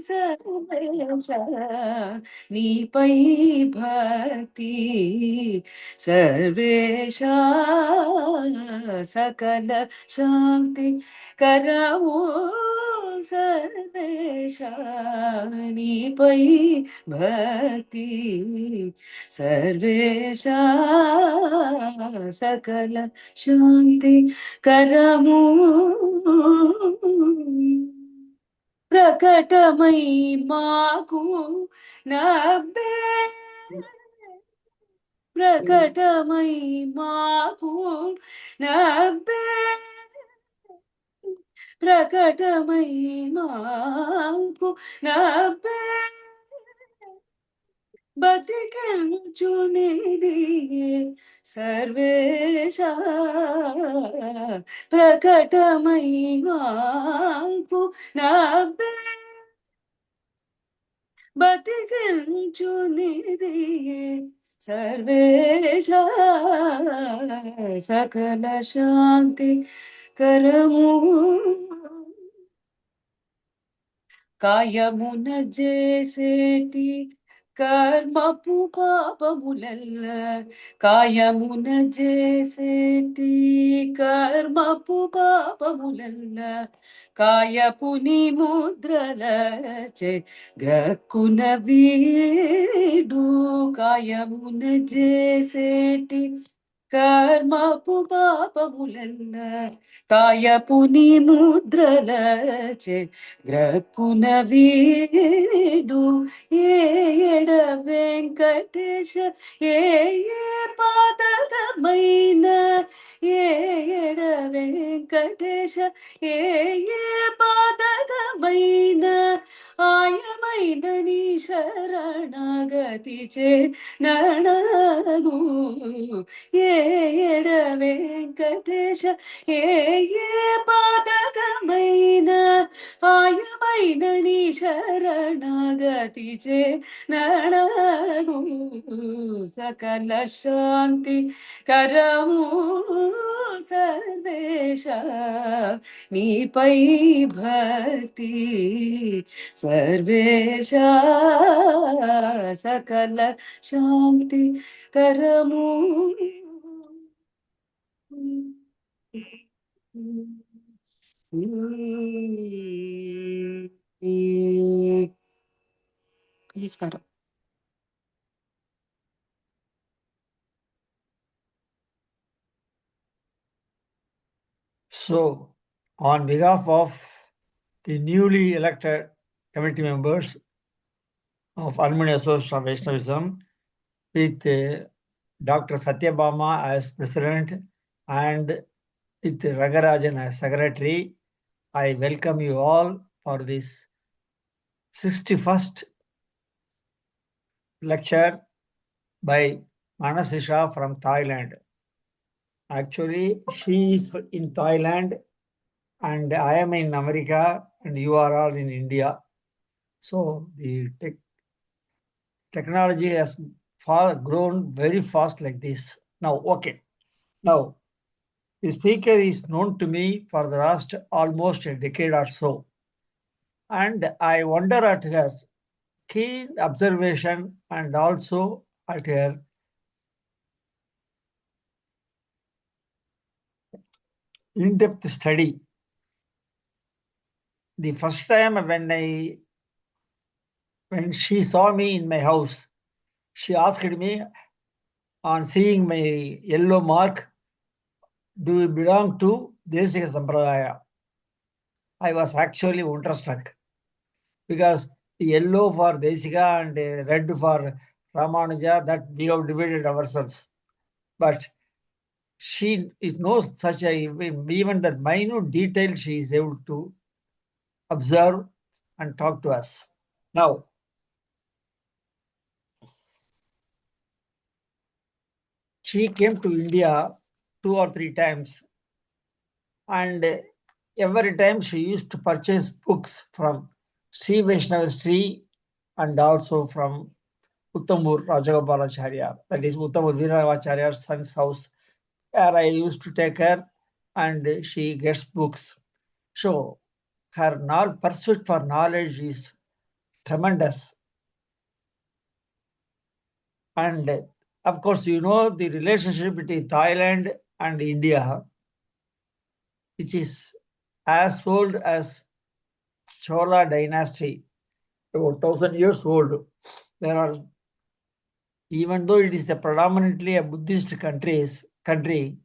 సర్వేశ నీపై భక్తి సర్వేశ సకల శాంతి కరవు సర్వేశ నీపై భక్తి సర్వేశ సకల శాంతి కరము ప్రకటమై మాకు నవ్వే ప్రకటమై మాకు నవ్వే ప్రకటమై మాకు నవ్వే బతికించునిది సర్వేశ ప్రకటమై మాకు నవ్వే బతికించునిది సర్వేశ సకల శాంతి కరము కాయమున చేసేటి కర్మపు పాపములల్ల కాయమున చేసేటి కర్మపు పాపములల్ల కాయపుని ముద్రలచే గ్రక్కున వీడు కాయమున చేసేటి కర్మపు పాపములల్ల కాయపుని ముద్రలచే గ్రక్కున వీడు ఏడ వెంకటేశ ఏ పాతకమైన ఏడ వెంకటేశ ఏ పాతకమైన ఆయమైన నీ శరణగతి చే నడగు ఏడ వెంకటేశ ఏ పాతకమైన ఆయమైన నీ శరణగతి చే నడగు సకల శాంతి కరము సర్వేశ నీపై భక్తి సర్వేశ సకల శాంతి కరము నమస్కారం. So, on behalf of the newly elected committee members of Alumni Association of Vaishnavism, with Dr. Satyabama as president and with Ragarajan as secretary, I welcome you all for this 61st lecture by Manasicha from Thailand. Actually, she is in Thailand and I am in America and you are all in India. So the technology has grown very fast like this. Now, okay. Now, the speaker is known to me for the last almost a decade or so. And I wonder at her keen observation and also at her in-depth study. The first time when she saw me in my house, she asked me on seeing my yellow mark, do you belong to Desika Sampradaya? I was actually wonderstruck because the yellow for Desika and red for Ramanuja, that we have divided ourselves. But she knows such even that minute detail she is able to observe and talk to us. Now, she came to India 2 or 3 times, and every time she used to purchase books from Sri Vaishnavastri and also from Uttamur Rajagopalacharya, that is Uttamur Veeravacharya's son's house, where I used to take her and she gets books. So her pursuit for knowledge is tremendous. And of course, you know the relationship between Thailand and India, which is as old as Chola dynasty, about 1,000 years old. There are, even though it is predominantly a Buddhist country,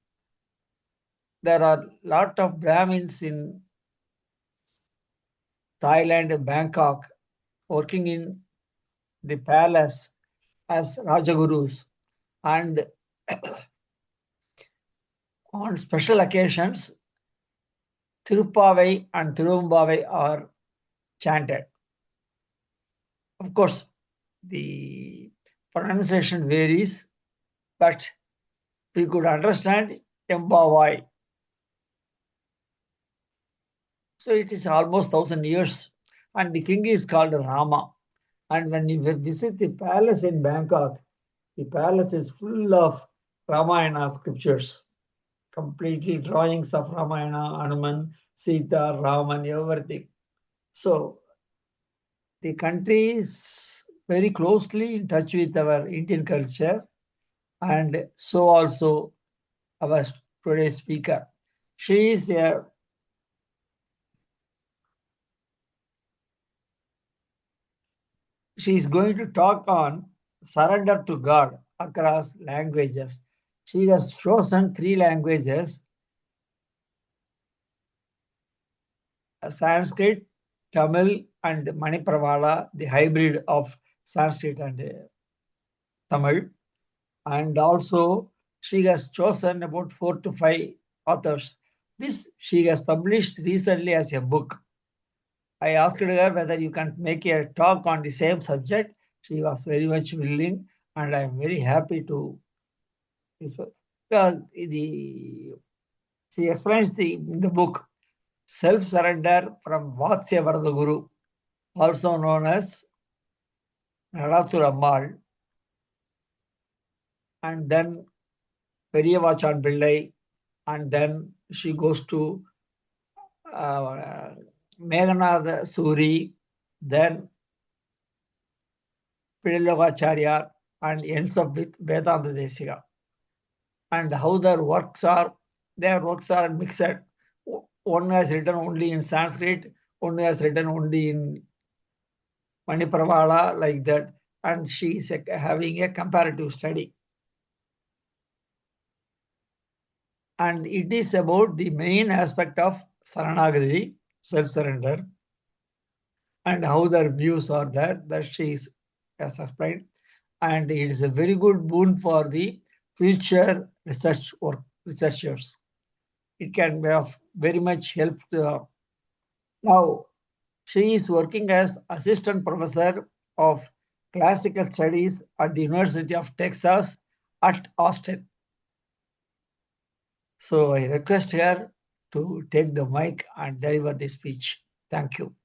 there are lot of Brahmins in Thailand and Bangkok working in the palace as Rajagurus. And on special occasions, Tirupavai and Tirumavai are chanted. Of course, the pronunciation varies, but we could understand Embavai. So it is almost 1,000 years, and the king is called Rama. And when you visit the palace in Bangkok, the palace is full of Ramayana scriptures, completely drawings of Ramayana, Hanuman, Sita, Raman, everything. So the country is very closely in touch with our Indian culture, and so also our today's speaker. She is going to talk on surrender to God across languages. She has chosen 3 languages: Sanskrit, Tamil, and Manipravala, the hybrid of Sanskrit and Tamil. And also, she has chosen about 4 to 5 authors. This she has published recently as a book. I asked her whether you can make a talk on the same subject. She was very much willing, and I'm very happy to. Because she explains in the book self-surrender from Vatsya Varada Guru, also known as Nadathur Ammal, and then Periyavachan Pillai, and then she goes to Meghanad Suri, then Pillagacharya, and ends up with Vedanta Desika. And how their works are mixed. One has written only in Sanskrit, one has written only in Manipravala, like that, and she is having a comparative study. And it is about the main aspect of Saranagati, self-surrender, and how their views are there, that she has explained. And it is a very good boon for the future researchers. It can be of very much help. Now, she is working as assistant professor of classical studies at the University of Texas at Austin. So I request her to take the mic and deliver the speech. Thank you.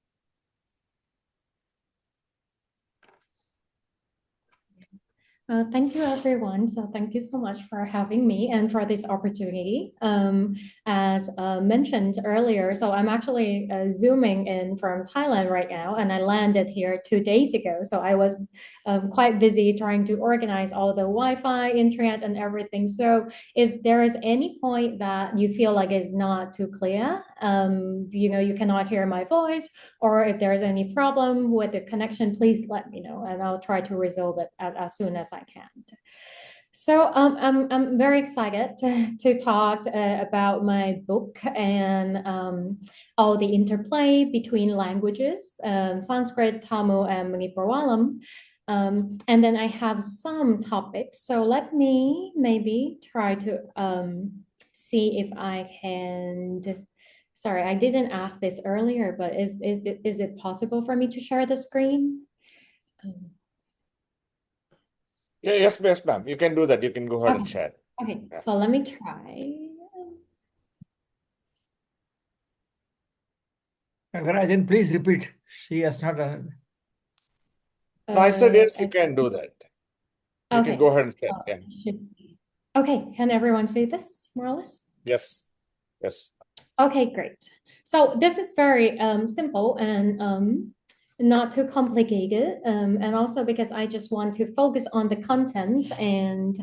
Thank you, everyone. So thank you so much for having me and for this opportunity. As mentioned earlier, so I'm actually zooming in from Thailand right now, and I landed here 2 days ago. So I was quite busy trying to organize all the Wi-Fi, internet, and everything. So if there is any point that you feel like it's not too clear, you cannot hear my voice, or if there's any problem with the connection, please let me know, and I'll try to resolve it as soon as I can. So I'm very excited to talk about my book and all the interplay between languages, Sanskrit, Tamil, and Manipravala. And then I have some topics. So let me maybe try to see if I can. Sorry, I didn't ask this earlier, but is it possible for me to share the screen? Yes, ma'am. You can do that. You can go ahead and share. Okay, so let me try. Rajan, please repeat. She has not. No, I said yes, you can do that. You can go ahead and share. Yeah. Okay, can everyone see this more or less? Yes. Yes. Okay, great. So this is very simple and not too complicated. And also because I just want to focus on the content and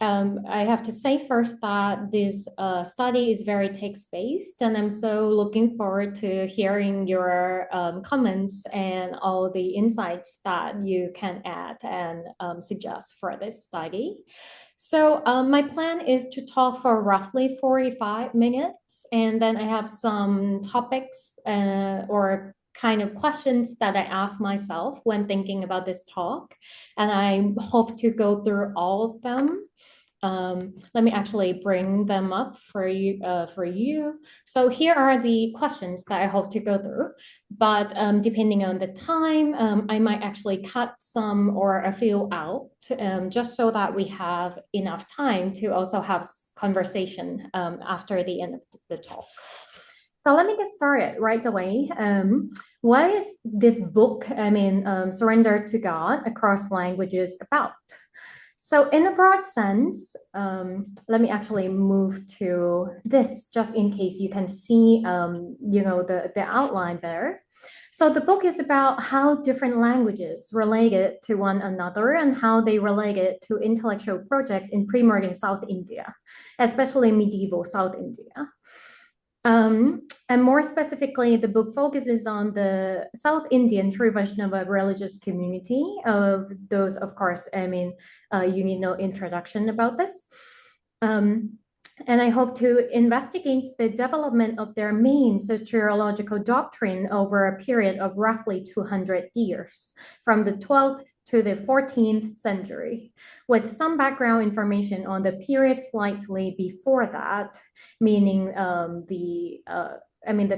I have to say first that this study is very text-based, and I'm so looking forward to hearing your comments and all the insights that you can add and suggest for this study. So my plan is to talk for roughly 45 minutes, and then I have some topics or kind of questions that I ask myself when thinking about this talk, and I hope to go through all of them. Let me actually bring them up for you. So here are the questions that I hope to go through, but depending on the time, I might actually cut some or a few out, just so that we have enough time to also have conversation after the end of the talk. So let me get started right away. What is this book, Surrender to God Across Languages, about? So in a broad sense, let me actually move to this just in case you can see, the outline there. So the book is about how different languages related to one another and how they related to intellectual projects in pre-modern South India, especially medieval South India. And more specifically, the book focuses on the South Indian Sri Vaishnava religious community of those, of course, you need no introduction about this. And I hope to investigate the development of their main soteriological doctrine over a period of roughly 200 years, from the 12th to the 14th century, with some background information on the period slightly before that, meaning the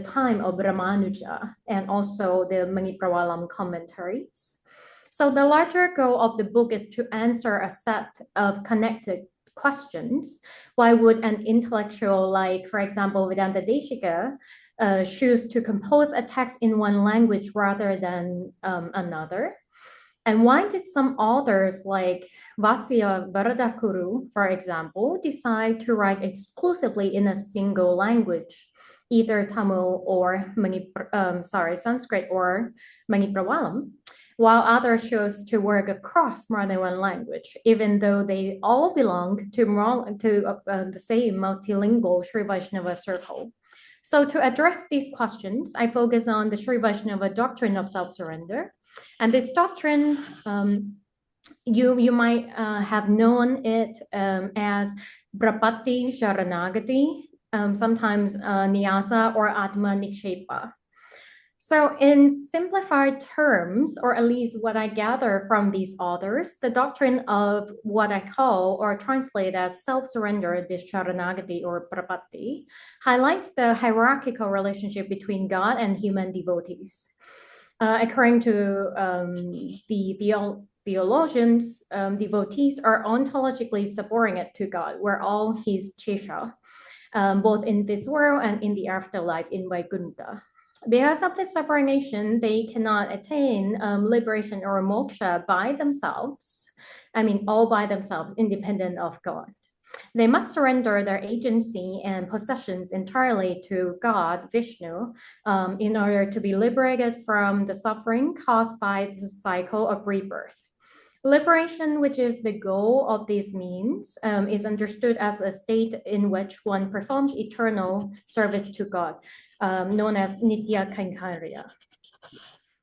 time of Ramanuja and also the Manipravala commentaries. So the larger goal of the book is to answer a set of connected questions. Why would an intellectual like, for example, Vedanta Deshika, choose to compose a text in one language rather than another? And why did some authors like Vasya Varadakuru, for example, decide to write exclusively in a single language, either Tamil or Sanskrit or Manipravalam, while others chose to work across more than one language, even though they all belong to the same multilingual Sri Vaishnava circle? So to address these questions, I focus on the Sri Vaishnava doctrine of self-surrender. And this doctrine, you might have known it as Prapatti Sharanagati, sometimes Nyasa or Atma Nikshepa. So in simplified terms, or at least what I gather from these authors, the doctrine of what I call or translate as self-surrender, this Sharanagati or Prapatti, highlights the hierarchical relationship between God and human devotees. According to the theologians, devotees are ontologically subordinate to God. We're all his Chesha, both in this world and in the afterlife in Vaikuntha. Because of this subordination, they cannot attain liberation or moksha by themselves. All by themselves, independent of God. They must surrender their agency and possessions entirely to God, Vishnu, in order to be liberated from the suffering caused by the cycle of rebirth. Liberation, which is the goal of these means, is understood as a state in which one performs eternal service to God, known as Nitya Kainkarya.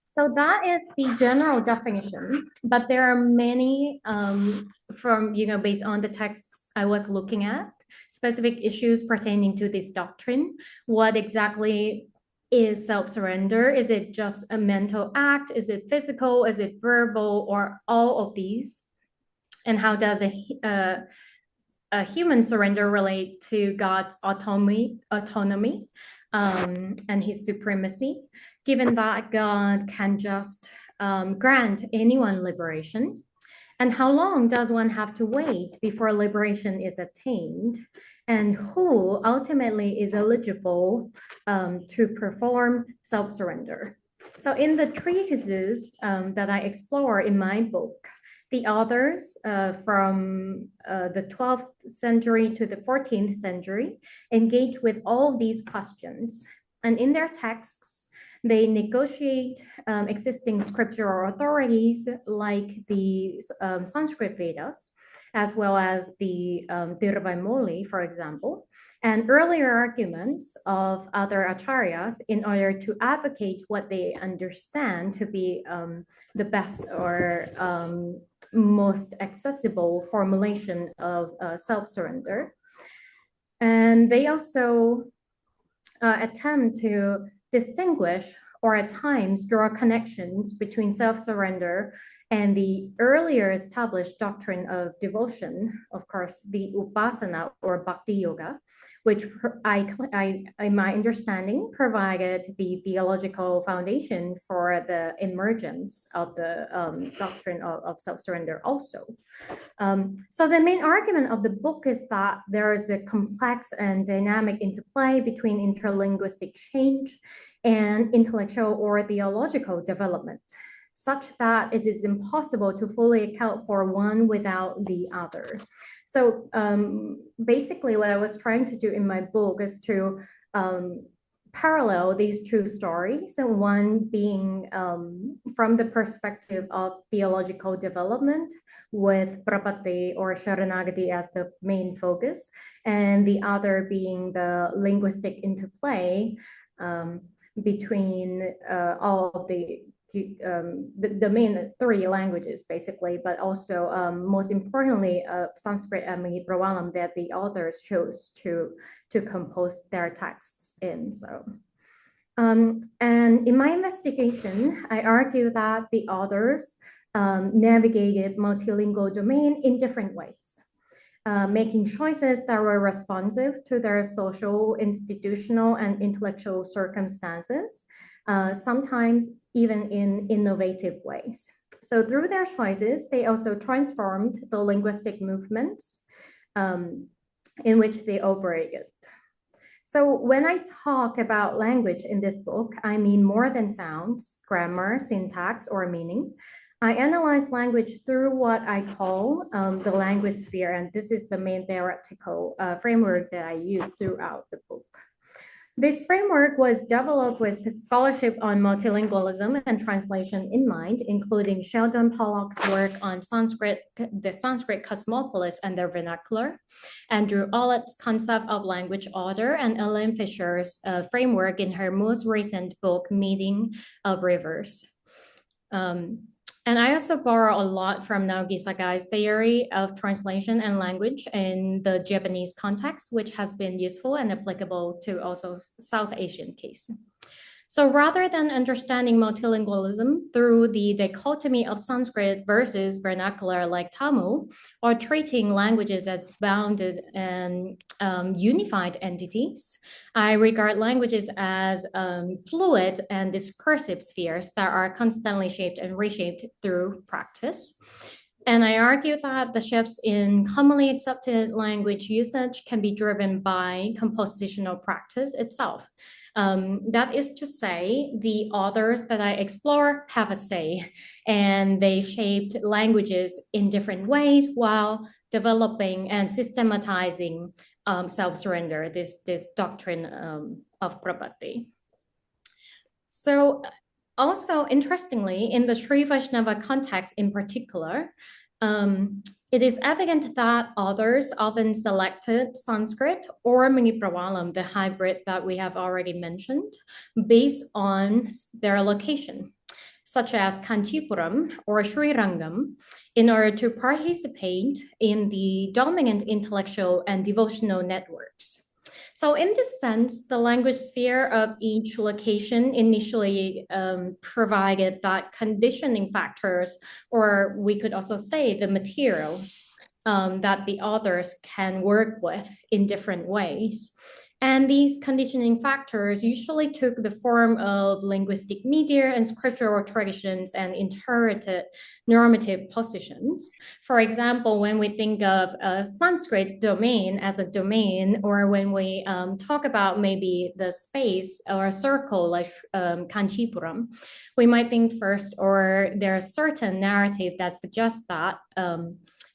So that is the general definition, but there are many based on the texts I was looking at, specific issues pertaining to this doctrine. What exactly is self-surrender? Is it just a mental act? Is it physical? Is it verbal? Or all of these? And how does a human surrender relate to God's autonomy and his supremacy, given that God can just grant anyone liberation? And how long does one have to wait before liberation is attained? And who ultimately is eligible to perform self-surrender? So in the treatises that I explore in my book, The authors from the 12th century to the 14th century engage with all these questions. And in their texts, they negotiate existing scriptural authorities like the Sanskrit Vedas, as well as the Dirvaimoli, for example, and earlier arguments of other acharyas in order to advocate what they understand to be the best or most accessible formulation of self-surrender. And they also attempt to distinguish or at times draw connections between self-surrender and the earlier established doctrine of devotion, of course, the upasana or bhakti yoga, which in my understanding, provided the theological foundation for the emergence of the doctrine of self-surrender also. So the main argument of the book is that there is a complex and dynamic interplay between interlinguistic change and intellectual or theological development, such that it is impossible to fully account for one without the other. So basically what I was trying to do in my book is to parallel these two stories, and one being from the perspective of theological development with Prapatti or Sharanagati as the main focus, and the other being the linguistic interplay between all of the main three languages, basically, but also most importantly, Sanskrit and Manipravala that the authors chose to compose their texts in. So, and in my investigation, I argue that the authors navigated multilingual domain in different ways, making choices that were responsive to their social, institutional, and intellectual circumstances, sometimes even in innovative ways. So through their choices, they also transformed the linguistic movements in which they operated. So when I talk about language in this book, I mean more than sounds, grammar, syntax, or meaning. I analyze language through what I call the language sphere, and this is the main theoretical framework that I use throughout the book. This framework was developed with scholarship on multilingualism and translation in mind, including Sheldon Pollock's work on Sanskrit, the Sanskrit cosmopolis and their vernacular, Andrew Ollett's concept of language order, and Ellen Fisher's framework in her most recent book, Meeting of Rivers. And I also borrow a lot from Naoki Sakai's theory of translation and language in the Japanese context, which has been useful and applicable to also South Asian case. So rather than understanding multilingualism through the dichotomy of Sanskrit versus vernacular like Tamil, or treating languages as bounded and unified entities, I regard languages as fluid and discursive spheres that are constantly shaped and reshaped through practice. And I argue that the shifts in commonly accepted language usage can be driven by compositional practice itself. That is to say, the authors that I explore have a say, and they shaped languages in different ways while developing and systematizing self-surrender, this doctrine of Prapatti. So also, interestingly, in the Sri Vaishnava context in particular, it is evident that authors often selected Sanskrit or Manipravalam, the hybrid that we have already mentioned, based on their location, such as Kanchipuram or Srirangam, in order to participate in the dominant intellectual and devotional networks. So in this sense, the language sphere of each location initially provided that conditioning factors, or we could also say the materials that the authors can work with in different ways. And these conditioning factors usually took the form of linguistic media and scriptural traditions and inherited normative positions. For example, when we think of a Sanskrit domain as a domain, or when we talk about maybe the space or a circle like Kanchipuram, we might think first, or there's a certain narrative that suggests that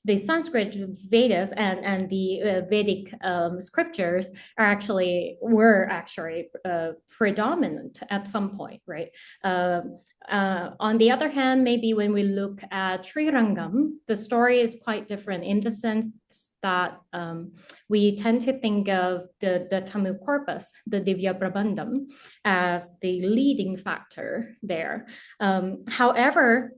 the Sanskrit Vedas and the Vedic scriptures were actually predominant at some point, right? On the other hand, maybe when we look at Srirangam, the story is quite different in the sense that we tend to think of the Tamil corpus, the Divya Prabandham, as the leading factor there. However,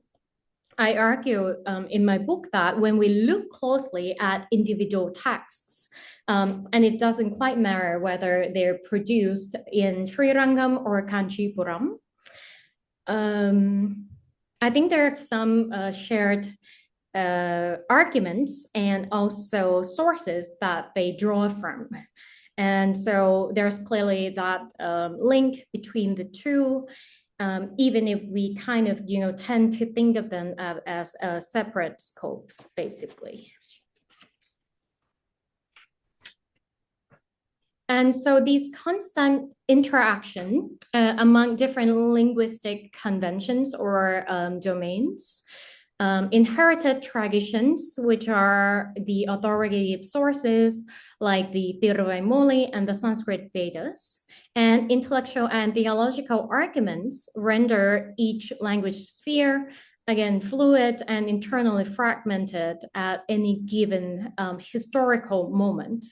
I argue in my book that when we look closely at individual texts, and it doesn't quite matter whether they're produced in Srirangam or Kanchipuram, I think there are some shared arguments and also sources that they draw from. And so there's clearly that link between the two, even if we kind of, tend to think of them as separate scopes, basically. And so these constant interaction among different linguistic conventions or domains, inherited traditions, which are the authoritative sources like the Tiruvaimoli and the Sanskrit Vedas, and intellectual and theological arguments render each language sphere, again, fluid and internally fragmented at any given historical moment.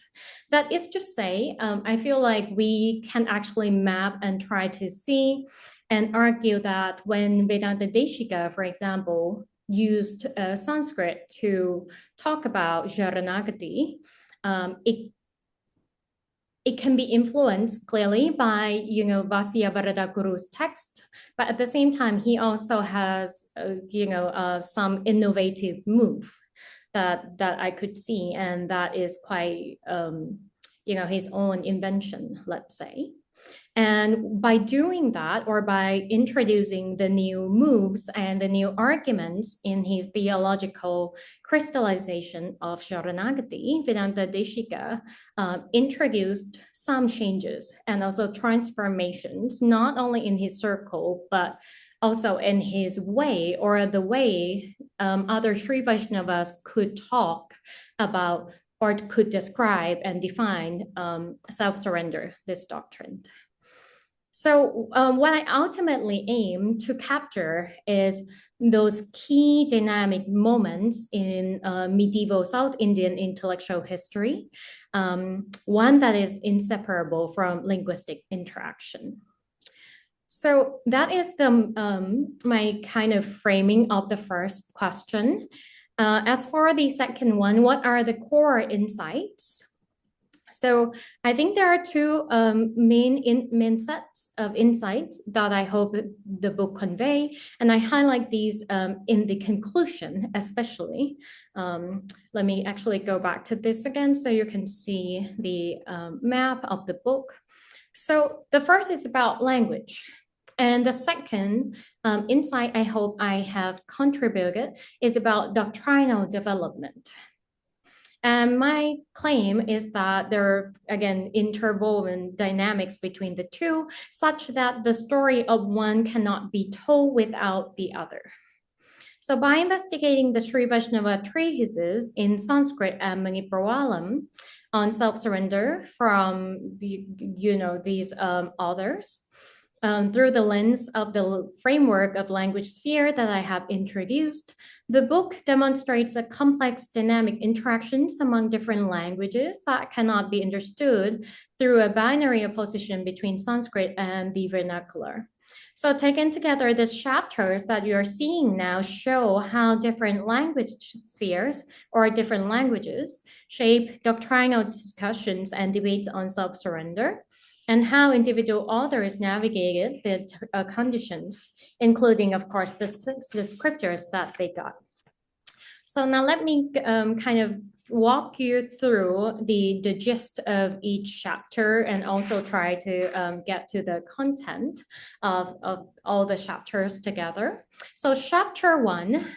That is to say, I feel like we can actually map and try to see and argue that when Vedanta Deshika, for example, used Sanskrit to talk about Sharanagati, it can be influenced clearly by, Vasya Varadaguru's text, but at the same time, he also has, some innovative move that I could see, and that is quite, his own invention, let's say. And by doing that, or by introducing the new moves and the new arguments in his theological crystallization of Sharanagati, Vedanta Deshika introduced some changes and also transformations, not only in his circle, but also in his way, or the way other Sri Vaishnavas could talk about or could describe and define self-surrender, this doctrine. So what I ultimately aim to capture is those key dynamic moments in medieval South Indian intellectual history, one that is inseparable from linguistic interaction. So that is my kind of framing of the first question. As for the second one, what are the core insights? So I think there are two main sets of insights that I hope the book convey, and I highlight these in the conclusion, especially. Let me actually go back to this again so you can see the map of the book. So the first is about language. And the second insight I hope I have contributed is about doctrinal development. And my claim is that there are, again, interwoven dynamics between the two, such that the story of one cannot be told without the other. So by investigating the Sri Vaishnava treatises in Sanskrit and Manipravala on self-surrender from, these authors, through the lens of the framework of language sphere that I have introduced, the book demonstrates a complex dynamic interactions among different languages that cannot be understood through a binary opposition between Sanskrit and the vernacular. So taken together, the chapters that you are seeing now show how different language spheres or different languages shape doctrinal discussions and debates on self-surrender, and how individual authors navigated the conditions, including, of course, the scriptures that they got. So now let me kind of walk you through the gist of each chapter and also try to get to the content of all the chapters together. So chapter 1,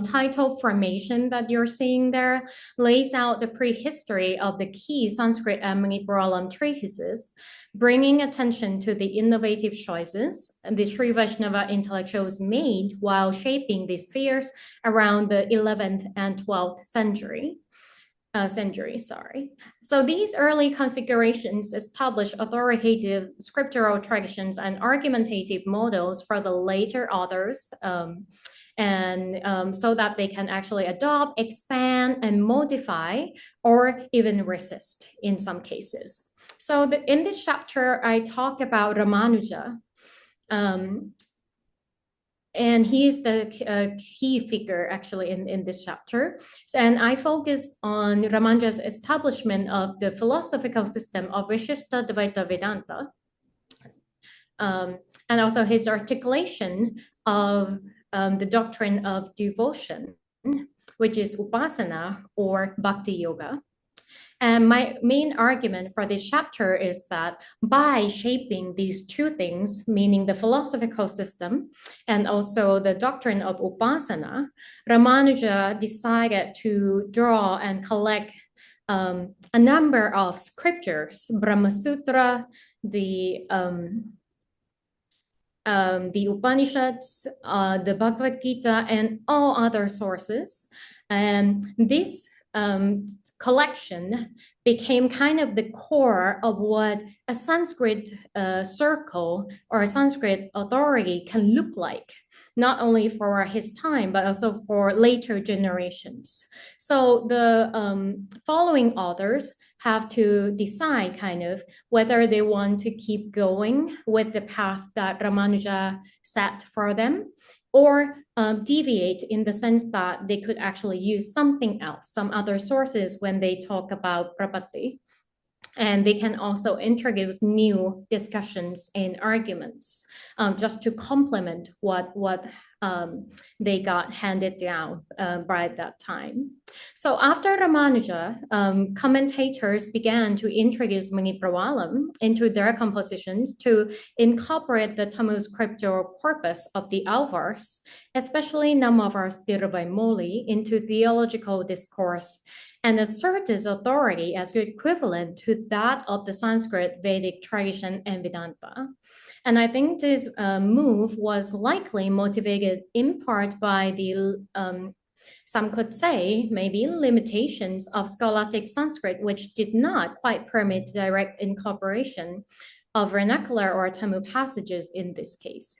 title Formation that you're seeing there, lays out the prehistory of the key Sanskrit and Manipuralam treatises, bringing attention to the innovative choices the Sri Vaishnava intellectuals made while shaping the spheres around the 11th and 12th century. So these early configurations established authoritative scriptural traditions and argumentative models for the later authors, so that they can actually adopt, expand, and modify, or even resist in some cases. So in this chapter, I talk about Ramanuja. And he is the key figure actually in this chapter. And I focus on Ramanuja's establishment of the philosophical system of Vishishta Dvaita Vedanta, and also his articulation of the doctrine of devotion, which is upasana or bhakti yoga. And my main argument for this chapter is that by shaping these two things, meaning the philosophical system and also the doctrine of upasana, Ramanuja decided to draw and collect a number of scriptures, Brahma Sutra, the Upanishads, the Bhagavad Gita, and all other sources. And this collection became kind of the core of what a Sanskrit circle or a Sanskrit authority can look like, not only for his time, but also for later generations. So the following authors have to decide kind of whether they want to keep going with the path that Ramanuja set for them, or deviate in the sense that they could actually use something else, some other sources when they talk about prapatti. And they can also introduce new discussions and arguments just to complement what they got handed down by that time. So after Ramanuja, commentators began to introduce Manipravala into their compositions to incorporate the Tamil scriptural corpus of the Alvars, especially Namavars Tiruvaimoli, into theological discourse and assert its authority as equivalent to that of the Sanskrit Vedic tradition and Vedanta. And I think this move was likely motivated in part by the, some could say, maybe limitations of scholastic Sanskrit, which did not quite permit direct incorporation of vernacular or Tamil passages in this case.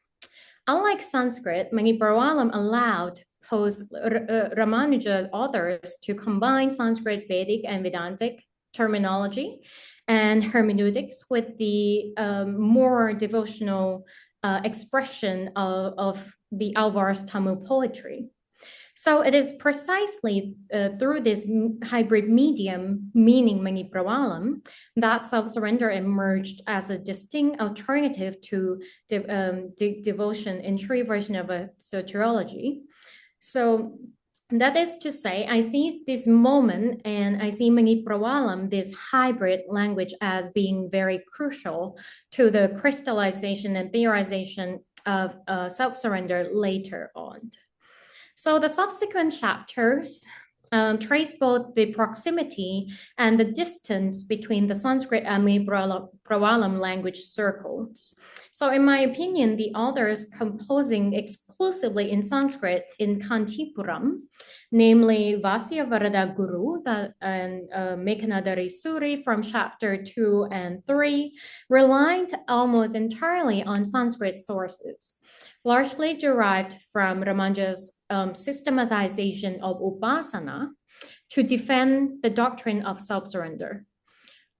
Unlike Sanskrit, Manipravala allowed post-Ramanuja authors to combine Sanskrit, Vedic, and Vedantic terminology and hermeneutics with the more devotional expression of the Alvar's Tamil poetry. So it is precisely through this hybrid medium, meaning Manipravalam, that self-surrender emerged as a distinct alternative to devotion in Sri Vaishnava soteriology. So that is to say, I see this moment and I see Manipravalam, this hybrid language, as being very crucial to the crystallization and theorization of self-surrender later on. So the subsequent chapters trace both the proximity and the distance between the Sanskrit and Manipravalam language circles. So in my opinion, the authors composing exclusively in Sanskrit in Kantipuram, namely Vasya Varada Guru and Mekhanadari Suri from chapter 2 and 3, relied almost entirely on Sanskrit sources, largely derived from Ramanuja's systematization of upasana to defend the doctrine of self-surrender.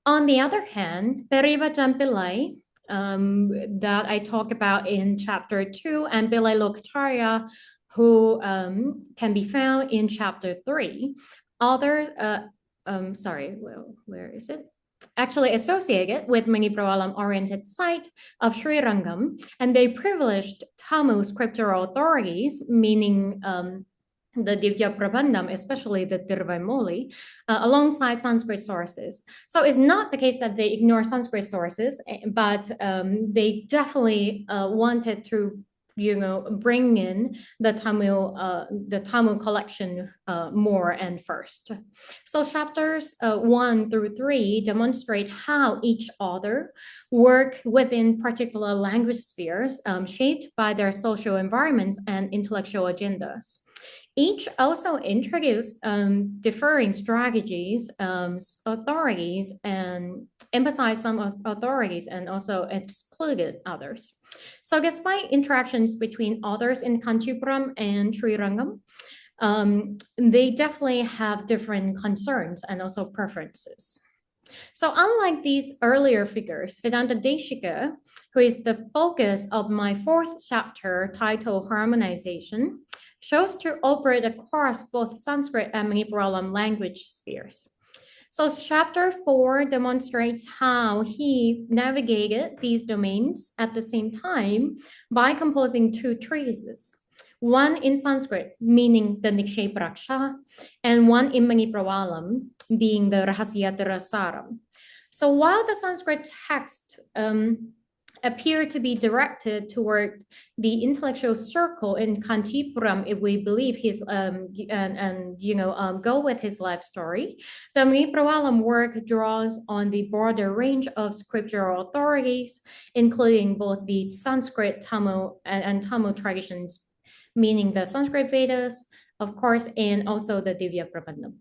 On the other hand, Perivajan Pillai, that I talk about in chapter 2, and Pillai Lokacharya, who can be found in chapter 3, where is it? Actually associated with Manipravalam-oriented site of Sri Rangam, and they privileged Tamil scriptural authorities, meaning the Divya Prabandham, especially the Tiruvamoli, alongside Sanskrit sources. So it's not the case that they ignore Sanskrit sources, but they definitely wanted to, bring in the Tamil collection more and first. So chapters 1 through 3 demonstrate how each author work within particular language spheres shaped by their social environments and intellectual agendas. Each also introduced differing strategies, authorities, and emphasized some authorities and also excluded others. So despite interactions between authors in Kanchipuram and Srirangam, they definitely have different concerns and also preferences. So unlike these earlier figures, Vedanta Deshika, who is the focus of my 4th chapter titled Harmonization, chose to operate across both Sanskrit and Manipravala language spheres. So chapter 4 demonstrates how he navigated these domains at the same time by composing 2 treatises, one in Sanskrit, meaning the Nikshepraksha, and one in Manipravalam, being the Rahasyatara Saram. So while the Sanskrit text appear to be directed toward the intellectual circle in Kanchipuram, if we believe his go with his life story, the Manipravalam work draws on the broader range of scriptural authorities, including both the Sanskrit, Tamil, and Tamil traditions, meaning the Sanskrit Vedas, of course, and also the Divya Prabandham.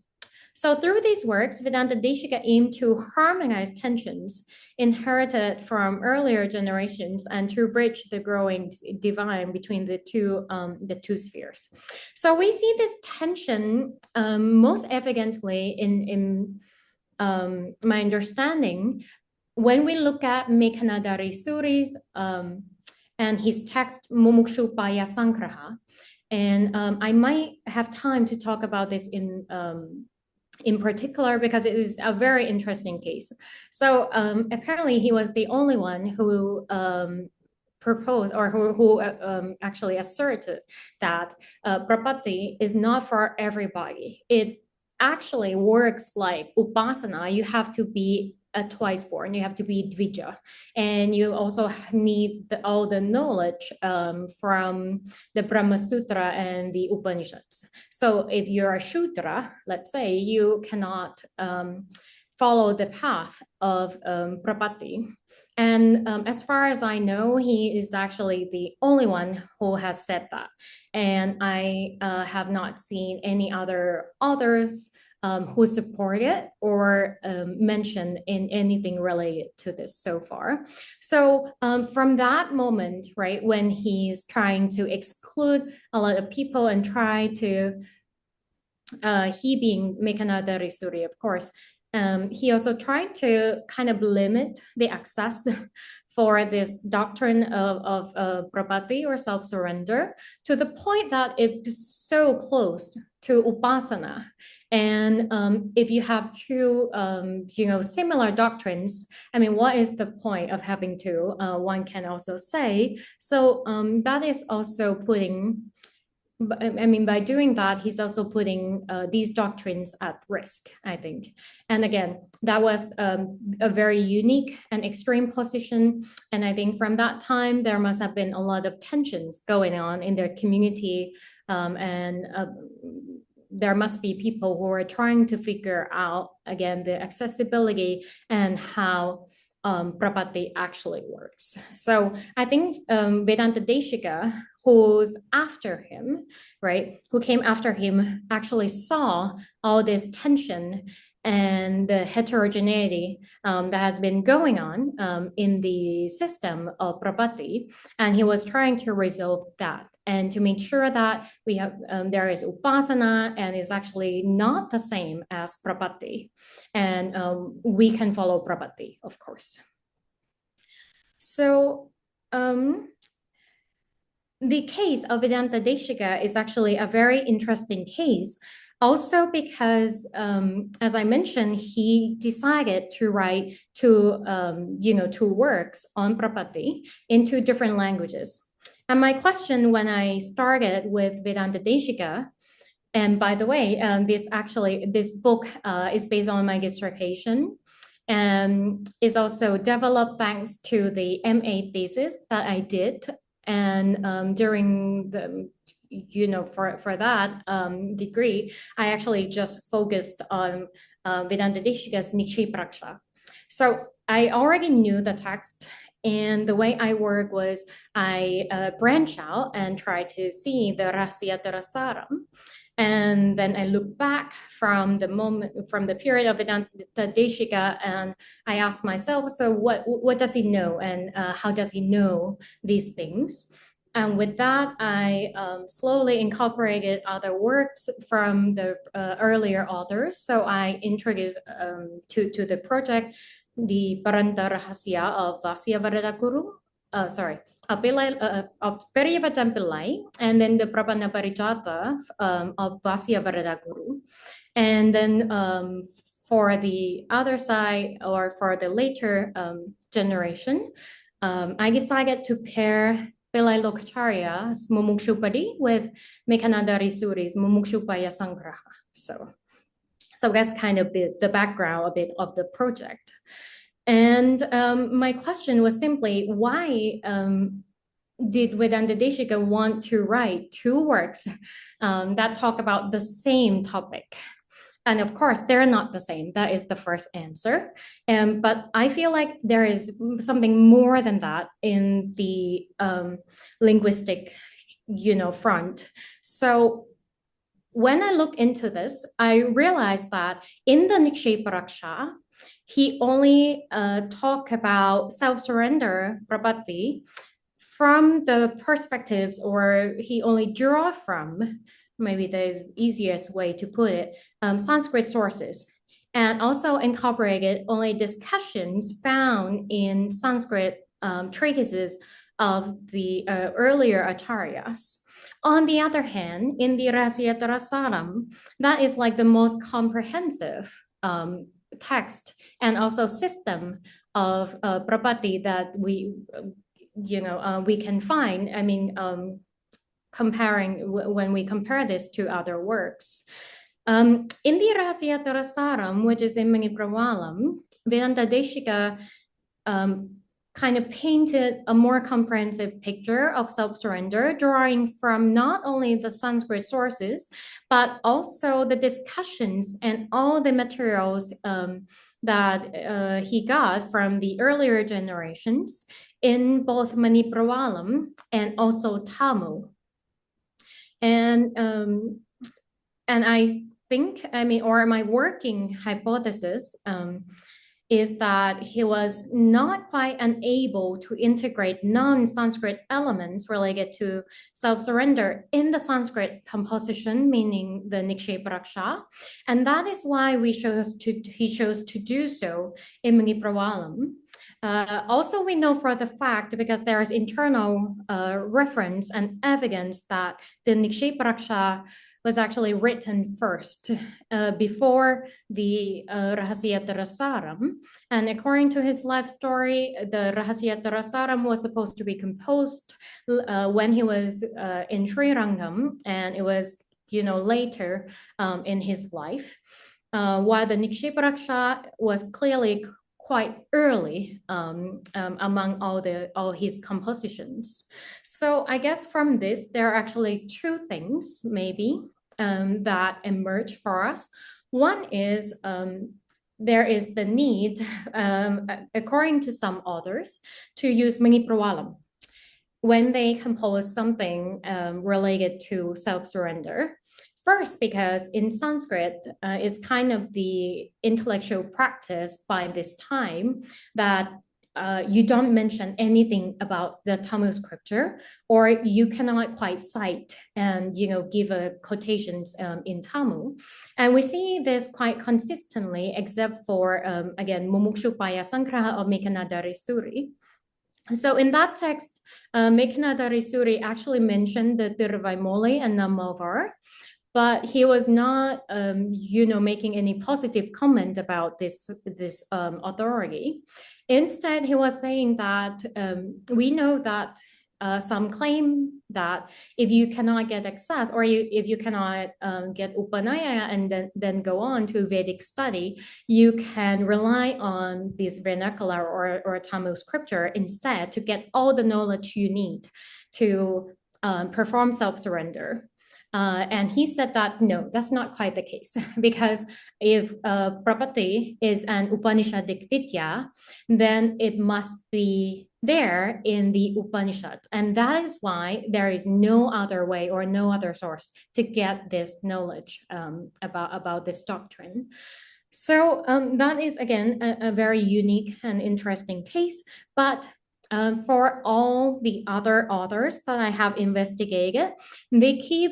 So through these works, Vedanta Deshika aimed to harmonize tensions inherited from earlier generations and to bridge the growing divide between the two spheres. So we see this tension most evidently in my understanding when we look at Mekhanadari Suri's and his text Mumukshupaya Sangraha. And I might have time to talk about this in particular, because it is a very interesting case. So apparently he was the only one who proposed or who actually asserted that prapatti is not for everybody. It actually works like upasana. You have to be a twice born, you have to be dvija, and you also need all the knowledge from the Brahma Sutra and the Upanishads. So if you're a Shudra, let's say, you cannot follow the path of prapatti. And as far as I know, he is actually the only one who has said that. And I have not seen any other authors who support it or mentioned in anything related to this so far. So from that moment, right, when he's trying to exclude a lot of people and try to, he being Mekhanadari Suri, of course, he also tried to kind of limit the access for this doctrine of prapatti or self-surrender to the point that it's so close to upasana. And if you have two, similar doctrines, I mean, what is the point of having two? One can also say. So that is also putting, I mean, by doing that, he's also putting these doctrines at risk, I think. And again, that was a very unique and extreme position. And I think from that time, there must have been a lot of tensions going on in their community. There must be people who are trying to figure out, again, the accessibility and how prapatti actually works. So I think Vedanta Deshika, who's after him, right, who came after him, actually saw all this tension and the heterogeneity that has been going on in the system of prapatti, and he was trying to resolve that and to make sure that we have there is upasana and is actually not the same as prapatti, and we can follow prapatti, of course. So the case of Vedanta Deshika is actually a very interesting case, also because, as I mentioned, he decided to write two works on prapatti in 2 different languages. And my question when I started with Vedanta Deshika And by the way, this book is based on my dissertation and is also developed thanks to the MA thesis that I did. And during the, for that degree, I actually just focused on Vedanta Deshika's Nikshepraksha. So I already knew the text, and the way I work was I branch out and try to see the Rahasyatara Saram. And then I look back from the period of Vedanta Deshika, and I ask myself, so what does he know, and how does he know these things? And with that, I slowly incorporated other works from the earlier authors. So I introduced to the project the Paranta Rahasya of Vasya Guru. Of Periyavatan Pillai, and then the Prabhana Parijata of Vasya Guru. And then for the other side, or for the later generation, I decided to pair Pillai Lokacharya's Mumukshupadi with Mekhanadari Suri's Mumukshupaya Sangraha. So that's kind of the background a bit of the project. And my question was simply, why did Vedanta Deshika want to write two works that talk about the same topic? And of course, they're not the same. That is the first answer. But I feel like there is something more than that in the linguistic, front. So when I look into this, I realized that in the Niksheparaksha, he only talk about self-surrender, prabhati, from the perspectives, or he only draw from, maybe the easiest way to put it, Sanskrit sources, and also incorporated only discussions found in Sanskrit treatises of the earlier acharyas. On the other hand, in the Rahasyatara Saram, that is like the most comprehensive text and also system of prabhati that we can find. I mean, when we compare this to other works. In the Rahasyatara Saram, which is in Manipravala, Vedanta Deshika kind of painted a more comprehensive picture of self-surrender, drawing from not only the Sanskrit sources, but also the discussions and all the materials that he got from the earlier generations in both Manipravala and also Tamil. And I think, or my working hypothesis is that he was not quite unable to integrate non-Sanskrit elements related to self-surrender in the Sanskrit composition, meaning the Niksheparaksha. And that is why he chose to do so in Manipravala. Also, we know for the fact, because there is internal reference and evidence that the Niksheparaksha was actually written first before the Rahasyatara Saram. And according to his life story, the Rahasyatara Saram was supposed to be composed when he was in Srirangam, and it was later in his life, while the Niksheparaksha was clearly quite early among all his compositions. So I guess from this, there are actually two things maybe that emerge for us. One is there is the need, according to some authors, to use Manipravala when they compose something related to self-surrender. First, because in Sanskrit is kind of the intellectual practice by this time that you don't mention anything about the Tamil scripture, or you cannot quite cite and give a quotations in Tamil. And we see this quite consistently, except for again Mumukshupaya Sangraha of Mekhanadari Suri. So in that text, Mekhanadari Suri actually mentioned the Tiruvaimoli and Namovar, but he was not, making any positive comment about this authority. Instead, he was saying that we know that some claim that if you cannot get access, or if you cannot get Upanaya and then go on to Vedic study, you can rely on this vernacular or Tamil scripture instead to get all the knowledge you need to perform self-surrender. And he said that no, that's not quite the case, because if Prapatti is an Upanishadic Vidya, then it must be there in the Upanishad. And that is why there is no other way or no other source to get this knowledge about this doctrine. So that is, again, a very unique and interesting case. But for all the other authors that I have investigated, they keep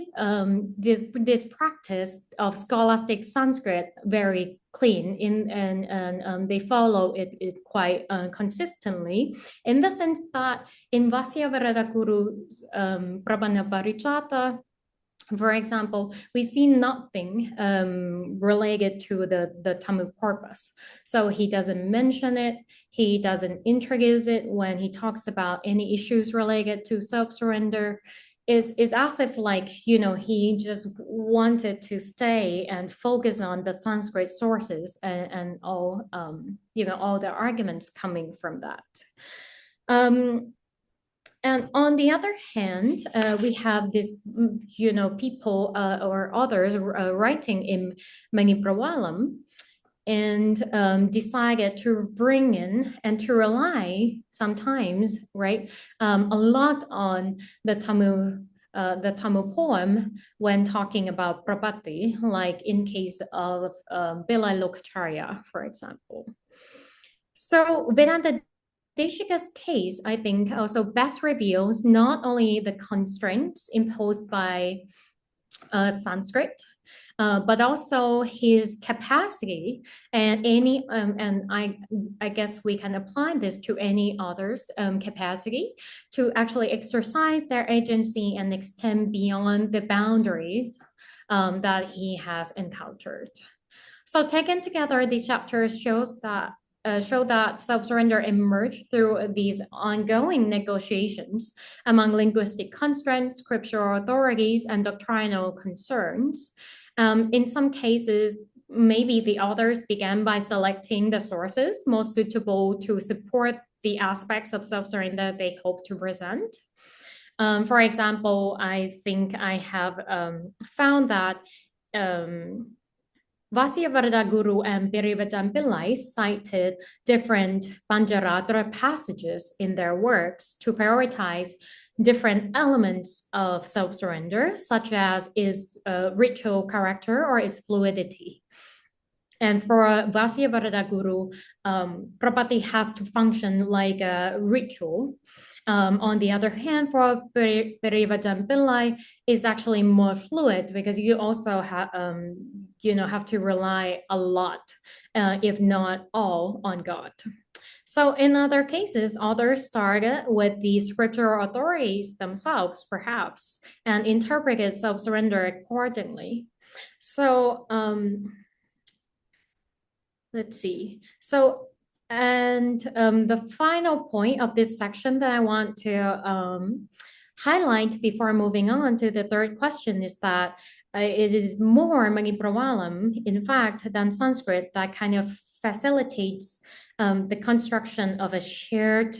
this practice of scholastic Sanskrit very clean and they follow it quite consistently, in the sense that in Vasyavarada Guru's Prabhana Parijata, for example, we see nothing related to the Tamil corpus. So he doesn't mention it. He doesn't introduce it when he talks about any issues related to self-surrender. Is as if, like, he just wanted to stay and focus on the Sanskrit sources and all, all the arguments coming from that. And on the other hand, we have this, people or authors writing in Manipravala and decided to bring in and to rely sometimes, right, a lot on the Tamil poem when talking about Prapatti, like in case of Bilai Lokacharya, for example. So Vedanta Deshika's case, I think, also best reveals not only the constraints imposed by Sanskrit, but also his capacity and any, and I guess we can apply this to any other's capacity to actually exercise their agency and extend beyond the boundaries that he has encountered. So taken together, these chapters show that self-surrender emerged through these ongoing negotiations among linguistic constraints, scriptural authorities, and doctrinal concerns. In some cases, maybe the authors began by selecting the sources most suitable to support the aspects of self-surrender they hope to present. For example, I think I have found that Vasyavarada Guru and Pirivatan Pillai cited different Panjaratra passages in their works to prioritize different elements of self-surrender, such as its ritual character or its fluidity. And for Vasyavarada Guru, Prapatti has to function like a ritual. On the other hand, for Perivatan Pillai, is actually more fluid, because you also have, have to rely a lot, if not all, on God. So in other cases, authors started with the scriptural authorities themselves, perhaps, and interpreted self-surrender accordingly. So let's see. So, and the final point of this section that I want to highlight before moving on to the third question is that it is more Manipravalam, in fact, than Sanskrit that kind of facilitates the construction of a shared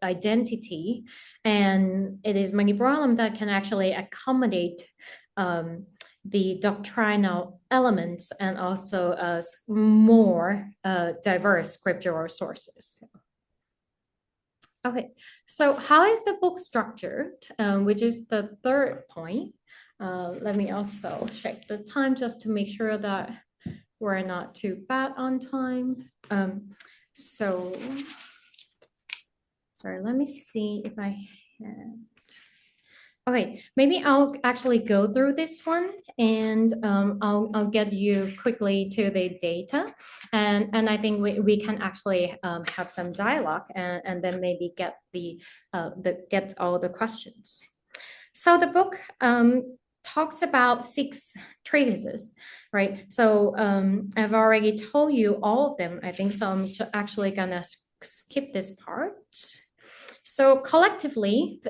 identity. And it is Manipravalam that can actually accommodate the doctrinal elements and also more diverse scriptural sources. Okay, so how is the book structured, which is the third point? Let me also check the time just to make sure that we're not too bad on time. So, sorry, let me see if I had. Okay, maybe I'll actually go through this one and I'll get you quickly to the data, and I think we can actually have some dialogue and then maybe get get all the questions. So the book talks about 6 treatises, right? So I've already told you all of them, I think, so I'm actually gonna skip this part. So collectively,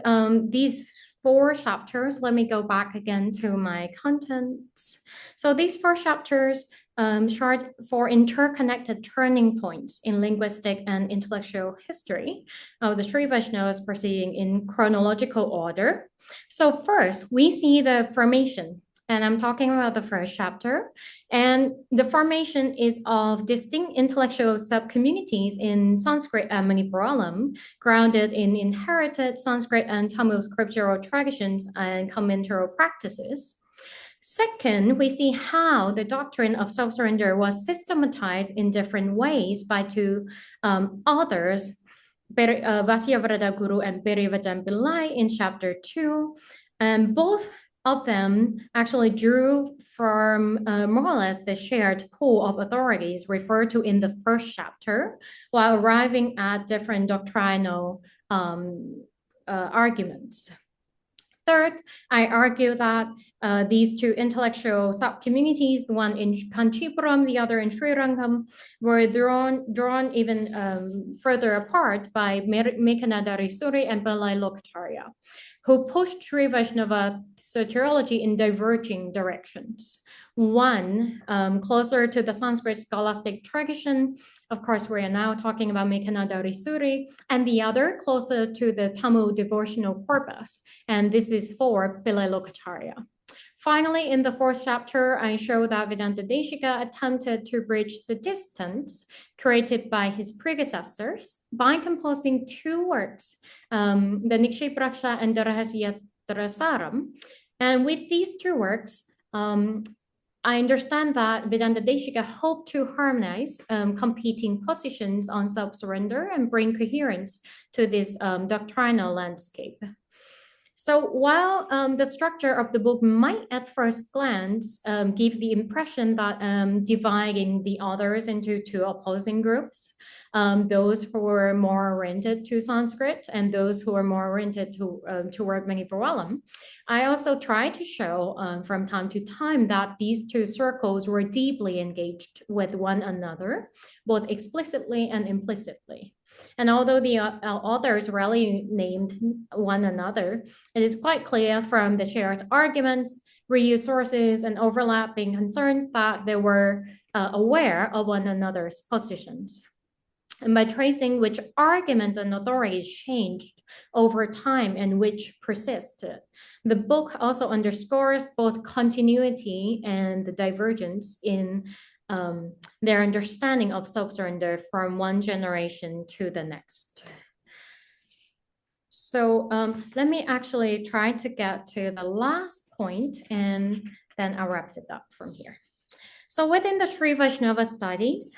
these 4 chapters, let me go back again to my contents. So these 4 chapters chart for interconnected turning points in linguistic and intellectual history of the three Vaishnavas proceeding in chronological order. So first, we see the formation, and I'm talking about the first chapter. And the formation is of distinct intellectual subcommunities in Sanskrit and Manipravala, grounded in inherited Sanskrit and Tamil scriptural traditions and commentator practices. Second, we see how the doctrine of self-surrender was systematized in different ways by 2 authors, Vasyavrata Guru and Perivajan Pillai in chapter 2. And both of them actually drew from more or less the shared pool of authorities referred to in the first chapter, while arriving at different doctrinal arguments. Third, I argue that these 2 intellectual sub-communities, the one in Kanchipuram, the other in Srirangam, were drawn even further apart by Mekanadari Suri and Pillai Lokacharya, who pushed Sri Vaishnava soteriology in diverging directions. One, closer to the Sanskrit scholastic tradition. Of course, we are now talking about Mekanadari Suri, and the other closer to the Tamil devotional corpus. And this is for Pillai Lokacharya. Finally, in the 4th chapter, I show that Vedanta Deshika attempted to bridge the distance created by his predecessors by composing 2 works, the Nikshepraksha and the Rahasyatrasaram. And with these 2 works, I understand that Vedanta Deshika hoped to harmonize competing positions on self-surrender and bring coherence to this doctrinal landscape. So while the structure of the book might at first glance give the impression that dividing the authors into 2 opposing groups, those who were more oriented to Sanskrit and those who were more oriented toward Manipravala, I also try to show from time to time that these 2 circles were deeply engaged with one another, both explicitly and implicitly. And although the authors rarely named one another, it is quite clear from the shared arguments, reused sources, and overlapping concerns that they were aware of one another's positions. And by tracing which arguments and authorities changed over time and which persisted, the book also underscores both continuity and the divergence in their understanding of self-surrender from one generation to the next. So let me actually try to get to the last point, and then I'll wrap it up from here. So within the Sri Vaishnava studies,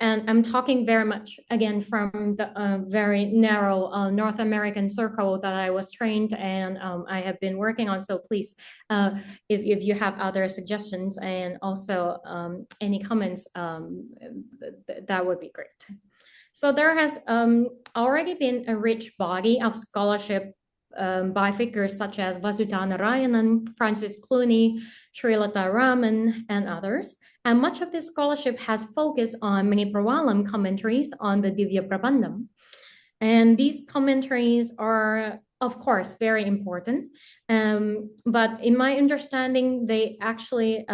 and I'm talking very much, again, from the very narrow North American circle that I was trained and I have been working on. So please, if you have other suggestions and also any comments, that would be great. So there has already been a rich body of scholarship by figures such as Vasudha Narayanan, Francis Clooney, Srilata Raman, and others. And much of this scholarship has focused on Manipravalam commentaries on the Divya Prabandham. And these commentaries are, of course, very important. But in my understanding, they actually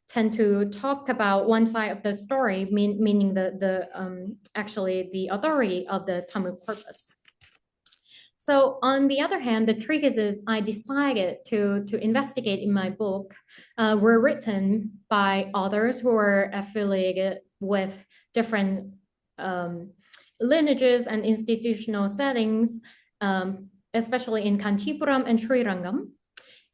tend to talk about one side of the story, meaning actually the authority of the Tamil corpus. So on the other hand, the treatises I decided to investigate in my book were written by authors who were affiliated with different lineages and institutional settings, especially in Kanchipuram and Srirangam.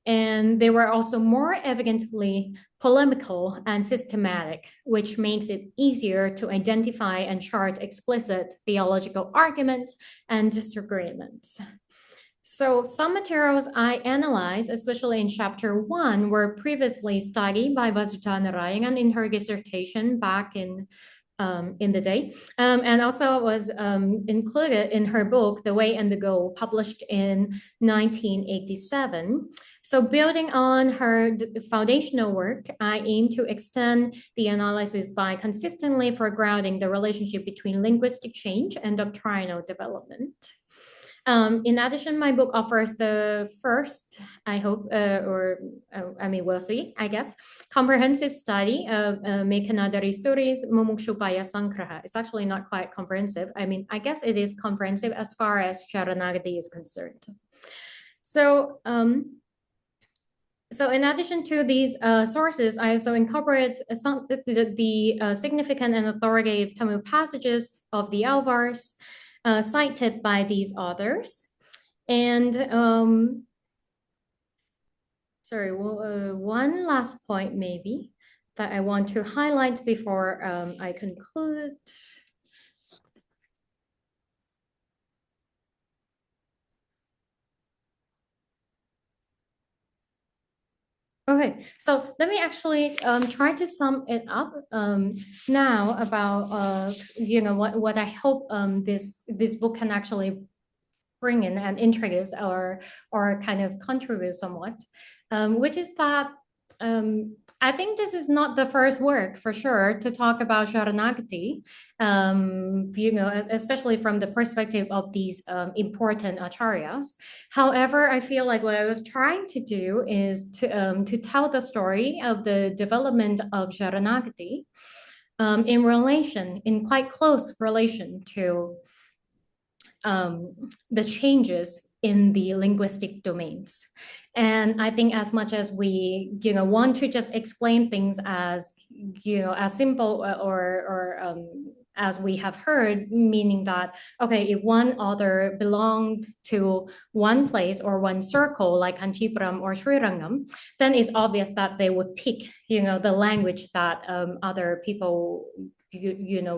And they were also more evidently polemical and systematic, which makes it easier to identify and chart explicit theological arguments and disagreements. So some materials I analyzed, especially in chapter 1, were previously studied by Vasudha Narayanan in her dissertation back in the day, and also was included in her book, The Way and the Goal, published in 1987. So building on her foundational work, I aim to extend the analysis by consistently foregrounding the relationship between linguistic change and doctrinal development. In addition, my book offers the first, I hope, we'll see, I guess, comprehensive study of Mekanadari Suri's Mumukshupaya Sangraha. It's actually not quite comprehensive. I mean, I guess it is comprehensive as far as Sharanagati is concerned. So, in addition to these sources, I also incorporate some the significant and authoritative Tamil passages of the Alvars cited by these authors. And one last point maybe that I want to highlight before I conclude. Okay, so let me actually try to sum it up now about what I hope this book can actually bring in and introduce or kind of contribute somewhat, which is that I think this is not the first work for sure to talk about Sharanagati, especially from the perspective of these important acharyas. However, I feel like what I was trying to do is to tell the story of the development of Sharanagati in quite close relation to the changes in the linguistic domains. And I think as much as we, want to just explain things as, as simple or as we have heard, meaning that, okay, if one author belonged to one place or one circle like Kanchipuram or Srirangam, then it's obvious that they would pick, the language that other people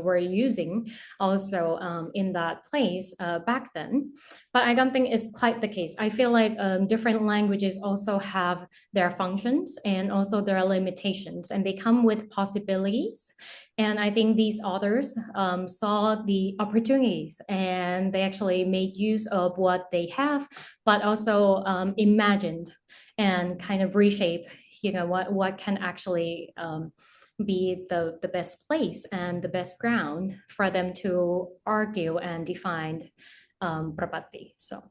were using also in that place back then. But I don't think it's quite the case. I feel like different languages also have their functions and also their limitations, and they come with possibilities. And I think these authors saw the opportunities and they actually made use of what they have, but also imagined and kind of reshape, what can actually be the best place and the best ground for them to argue and define Prapatti. So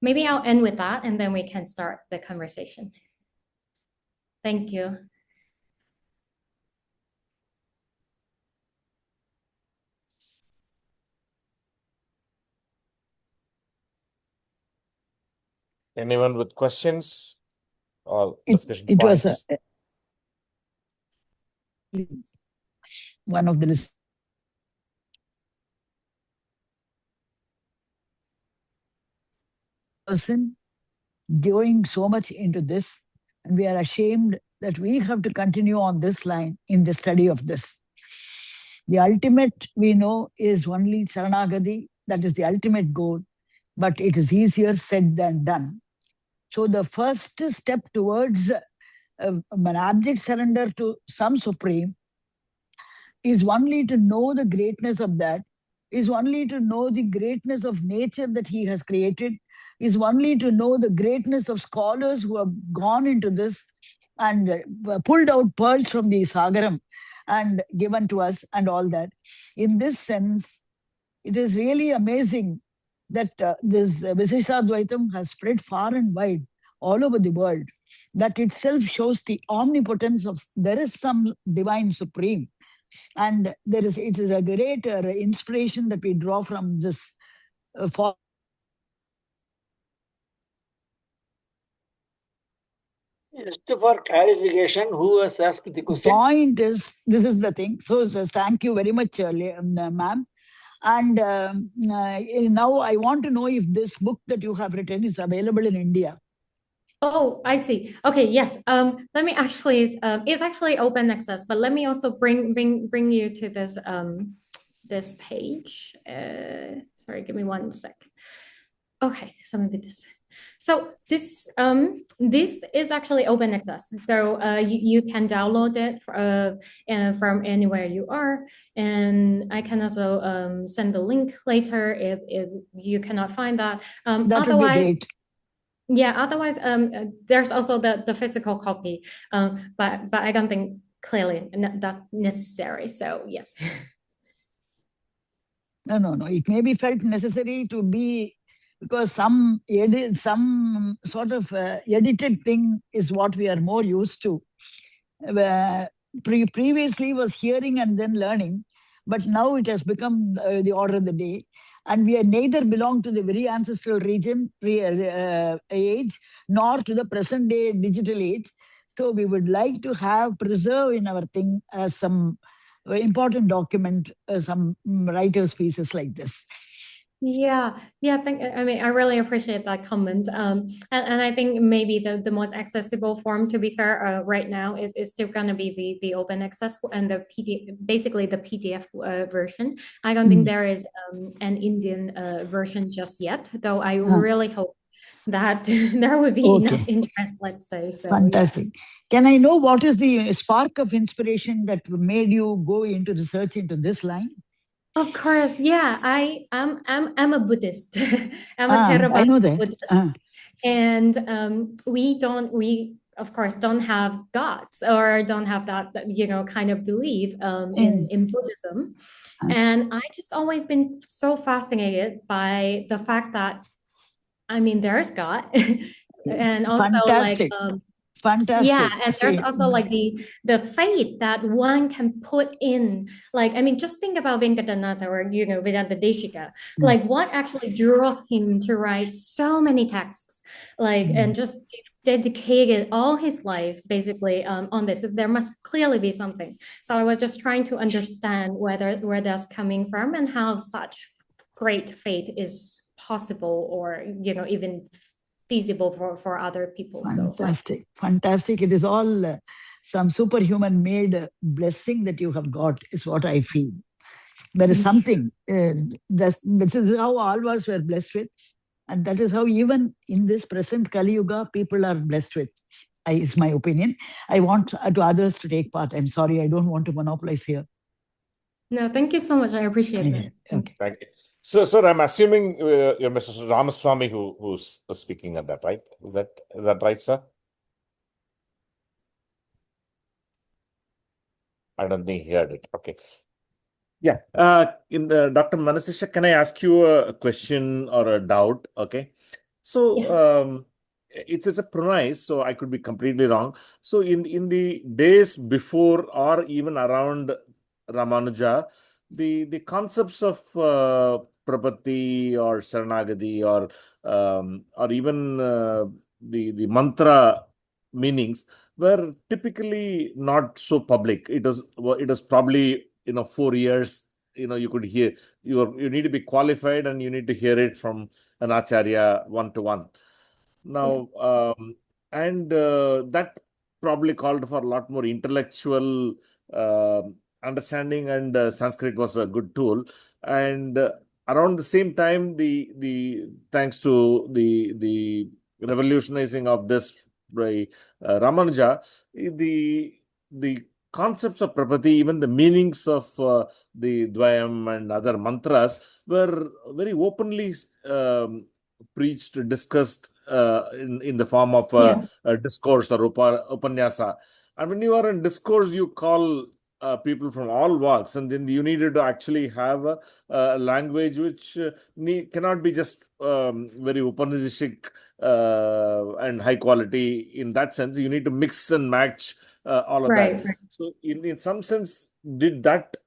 maybe I'll end with that and then we can start the conversation. Thank you. Anyone with questions or discussion points? Was one of the person going so much into this, and we are ashamed that we have to continue on this line in the study of this. The ultimate we know is only Saranagati. That is the ultimate goal, but it is easier said than done. So the first step towards an abject surrender to some supreme is only to know the greatness of that, is only to know the greatness of nature that he has created, is only to know the greatness of scholars who have gone into this and pulled out pearls from the Sagaram and given to us and all that. In this sense, it is really amazing that this Visishtadvaitam has spread far and wide all over the world. That itself shows the omnipotence of, there is some divine supreme. And it is a great inspiration that we draw from this. Just for clarification, who has asked the question? Point is, this is the thing. So thank you very much, ma'am. And now I want to know if this book that you have written is available in India. Oh, I see. Okay, yes. Let me actually, it's actually open access, but let me also bring you to this this page. Sorry, give me one sec. Okay, so maybe this. So this is actually open access. So you can download it from anywhere you are, and I can also send the link later if you cannot find that. That would be great. Yeah, otherwise, there's also the physical copy, but I don't think clearly that's necessary. So yes. No. It may be felt necessary to be because some sort of edited thing is what we are more used to. Previously was hearing and then learning, but now it has become the order of the day. And we are neither belong to the very ancestral region age, nor to the present day digital age. So we would like to have preserved in our thing some important document, some writers' pieces like this. Yeah, I mean, I really appreciate that comment. And I think maybe the most accessible form, to be fair, right now is still gonna be the open access and the PDF, basically the PDF version. I don't think there is an Indian version just yet, though I really hope that there would be enough interest, let's say. So fantastic. Yeah. Can I know what is the spark of inspiration that made you go into research into this line? Of course, yeah. I'm a Buddhist. I'm a Theravada I know that. Buddhist. And we of course don't have gods or don't have that kind of belief in Buddhism. And I just always been so fascinated by the fact that, I mean, there's God. And also fantastic. Fantastic. Yeah, and there's also like the faith that one can put in, like, I mean, just think about Venkatanatha or Vedanta Deshika, like what actually drove him to write so many texts, like, and just dedicated all his life basically on this. There must clearly be something. So I was just trying to understand where that's coming from and how such great faith is possible or even feasible for other people. Fantastic. So fantastic. It is all some superhuman made blessing that you have got, is what I feel. There is something. This is how all of us were blessed with. And that is how even in this present Kali Yuga, people are blessed with, is my opinion. I want to others to take part. I'm sorry, I don't want to monopolize here. No, thank you so much. I appreciate it. Okay. Thank you. So, sir, I'm assuming you're Mr. Ramaswamy who's speaking at that, right? Is that right, sir? I don't think he heard it. Okay. Yeah. Dr. Manasicha, can I ask you a question or a doubt? Okay. So, it's a premise, so I could be completely wrong. So, in the days before or even around Ramanuja, the concepts of prapatti or Saranagati or even the mantra meanings were typically not so public. It was probably 4 years. You could hear. You need to be qualified and you need to hear it from an acharya one-to-one. Now, that probably called for a lot more intellectual understanding, and Sanskrit was a good tool. And around the same time, the thanks to the revolutionizing of this by Ramanuja, the concepts of prapati, even the meanings of the Dvayam and other mantras were very openly preached, discussed in the form of a discourse or upanyasa. And when you are in discourse, you call people from all walks, and then you needed to actually have a language which cannot be just very Upanishadic and high quality. In that sense, you need to mix and match all of that. So in some sense, did that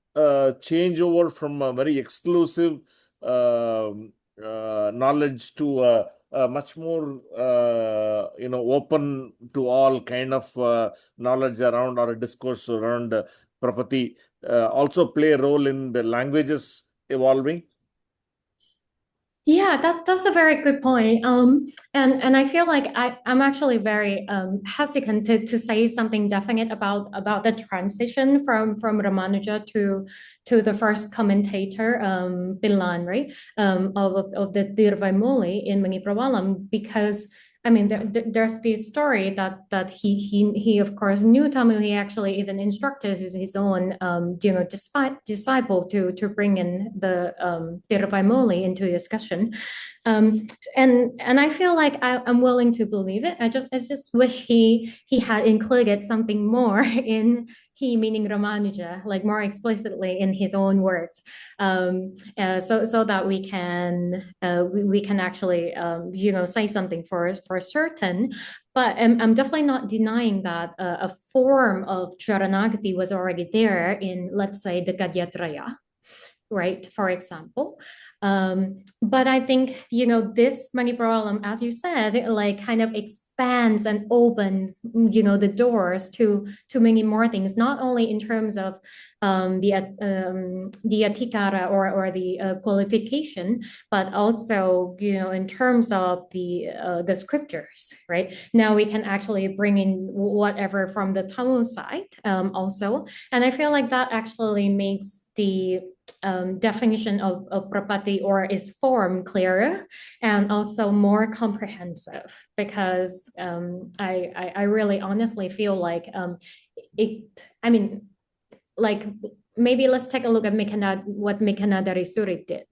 change over from a very exclusive knowledge to much more open to all kind of knowledge around or a discourse around prapati also play a role in the languages evolving? Yeah, that's a very good point. And I feel like I'm actually very hesitant to say something definite about the transition from Ramanuja to the first commentator, Bilan, right? Of the Dirvaimoli in Manipravala, because I mean, there's this story that he of course knew Tamil. He actually even instructed his own disciple to bring in the Tiravaimoli into discussion. And I feel like I'm willing to believe it. I just wish he had included something more in he meaning Ramanuja, like more explicitly in his own words, so that we can actually say something for certain. But I'm definitely not denying that a form of Sharanagati was already there in, let's say, the Gadyatraya, right, for example. But I think, this Manipravala, as you said, like kind of expands and opens, the doors to many more things, not only in terms of the atikara or the qualification, but also, in terms of the scriptures, right? Now we can actually bring in whatever from the Tamil side also. And I feel like that actually makes the definition of prapatti or its form clearer and also more comprehensive, because I really honestly feel like maybe let's take a look at what Mekanadari Suri did.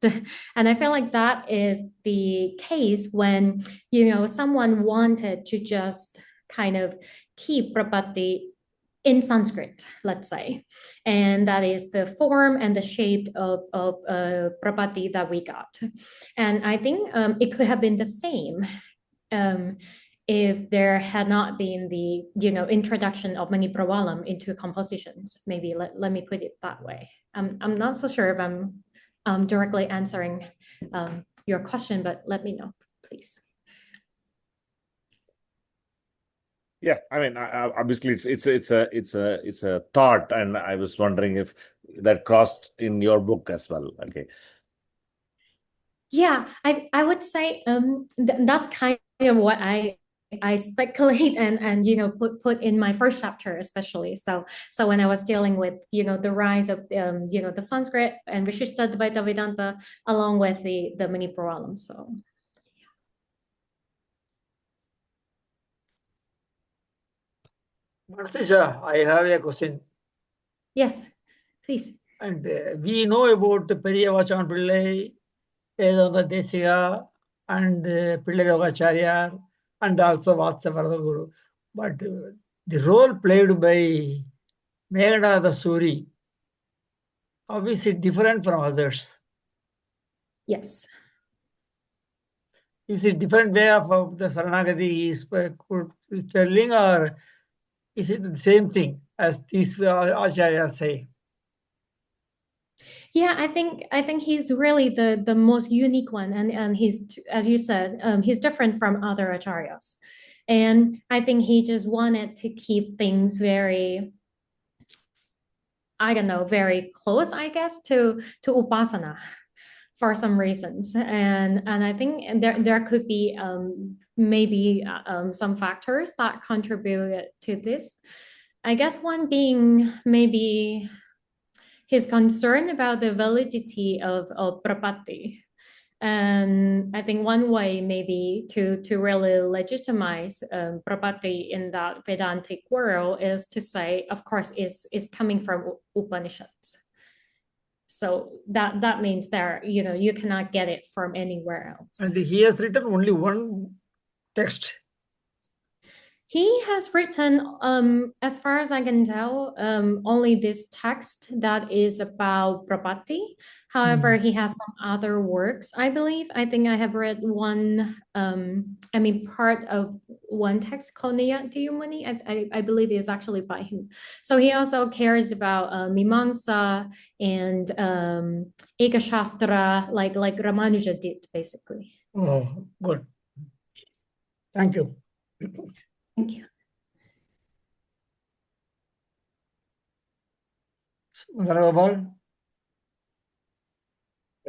And I feel like that is the case when, someone wanted to just kind of keep prapatti in Sanskrit, let's say, and that is the form and the shape of prapatti that we got. And I think it could have been the same if there had not been the introduction of Manipravalam into compositions. Maybe let me put it that way. I'm not so sure if I'm directly answering your question, but let me know, please. Yeah, I mean, obviously, it's a thought, and I was wondering if that crossed in your book as well. Okay. Yeah, I would say that's kind of what I speculate and put in my first chapter, especially. So when I was dealing with the rise of the Sanskrit and Vishishta Dvaita Vedanta along with the Manipravalam. So. Manasicha, I have a question. Yes, please. And we know about Periyavachan Pillai, Vedanta Desika, and Pillai Yogacharya, and also Vatsavarada Guru. But the role played by Meghanada Suri, how is it different from others? Yes. Is it different way of the Saranagati is telling, or is it the same thing as these acharyas say? Yeah, I think he's really the most unique one, and he's, as you said, he's different from other acharyas, and I think he just wanted to keep things very, I don't know, very close, I guess, to upasana for some reasons, and I think there could be maybe some factors that contributed to this. I guess one being maybe his concern about the validity of prapatti. And I think one way maybe to really legitimize prapatti in that Vedantic world is to say, of course, is coming from Upanishads. So that means there, you cannot get it from anywhere else. And he has written only one text. He has written, as far as I can tell, only this text that is about prapatti. However, he has some other works, I believe. I think I have read one, part of one text called Niyatiyumani. I believe is actually by him. So he also cares about Mimamsa and Ekashastra, like Ramanuja did, basically. Oh, good. Thank you. Thank you.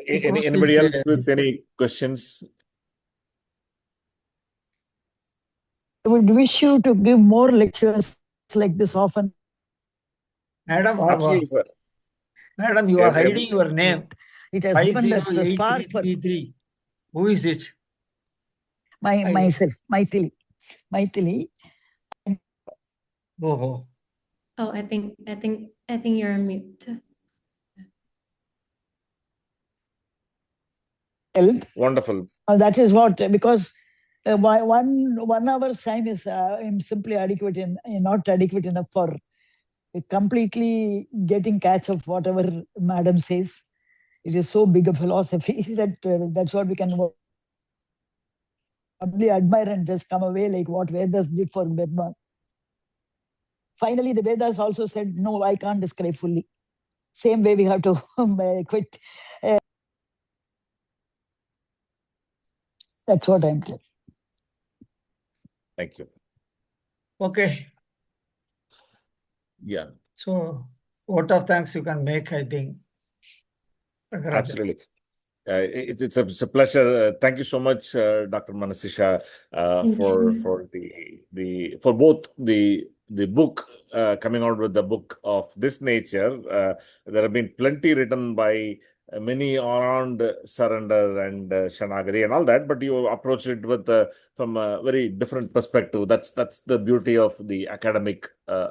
Anybody else with any questions? I would wish you to give more lectures like this often. Madam, Absolutely, sir. Madam, you are hiding your name. It has given the spark for 508333. Who is it? myself, Maithili. Oh. Oh, I think you're on mute. help. Wonderful. That is what, because 1 hour's time is simply adequate not adequate enough for completely getting catch of whatever madam says. It is so big a philosophy that that's what we can only admire and just come away like what Vedas did for Brahma. Finally, the Vedas also said, no, I can't describe fully. Same way we have to quit. That's what I'm telling. Thank you. Okay. Yeah. So, vote of thanks you can make, I think. Ragarajan. Absolutely. It's a pleasure. Thank you so much, Dr. Manasicha, for both the book coming out with the book of this nature. There have been plenty written by many around surrender and Shanagari and all that, but you approach it with from a very different perspective. That's the beauty of the academic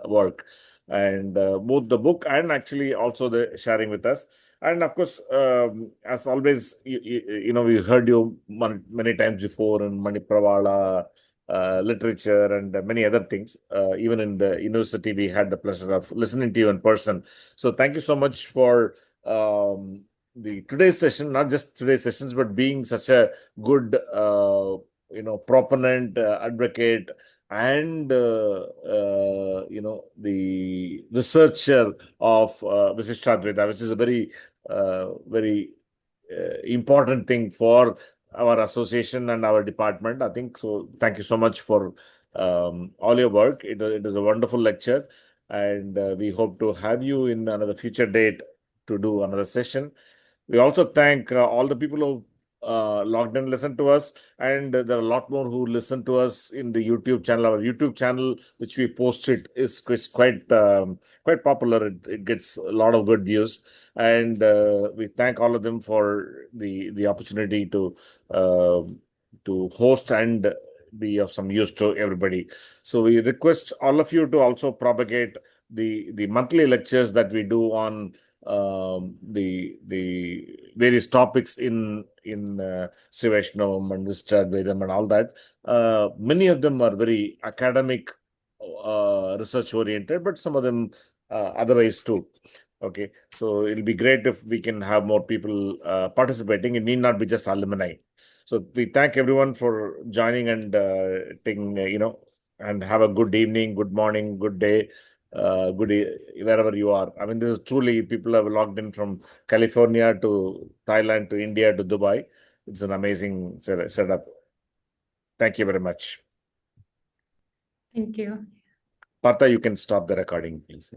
work, and both the book and actually also the sharing with us. And of course, as always, we heard you many times before in Manipravala literature and many other things. Even in the university, we had the pleasure of listening to you in person. So thank you so much for the today's session, not just today's sessions, but being such a good, proponent, advocate, and the researcher of Visishtadvaita, which is a very important thing for our association and our department, I think. So thank you so much for all your work. It is a wonderful lecture, and we hope to have you in another future date to do another session. We also thank all the people who logged in, listened to us, and there are a lot more who listen to us in the YouTube channel. Our YouTube channel, which we posted, is quite popular. It gets a lot of good views, and we thank all of them for the opportunity to host and be of some use to everybody. So we request all of you to also propagate the monthly lectures that we do on the various topics in Sri Vaishnavam and Vishtadvaitam and all that. Many of them are very academic, research oriented, but some of them otherwise too. Okay, so it'll be great if we can have more people participating. It need not be just alumni. So we thank everyone for joining and taking, and have a good evening, good morning, good day, wherever you are. I mean, this is truly, people have logged in from California to Thailand to India to Dubai. It's an amazing setup. Thank you very much. Thank you. Partha, you can stop the recording, please.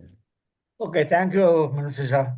Okay, thank you, Manasicha.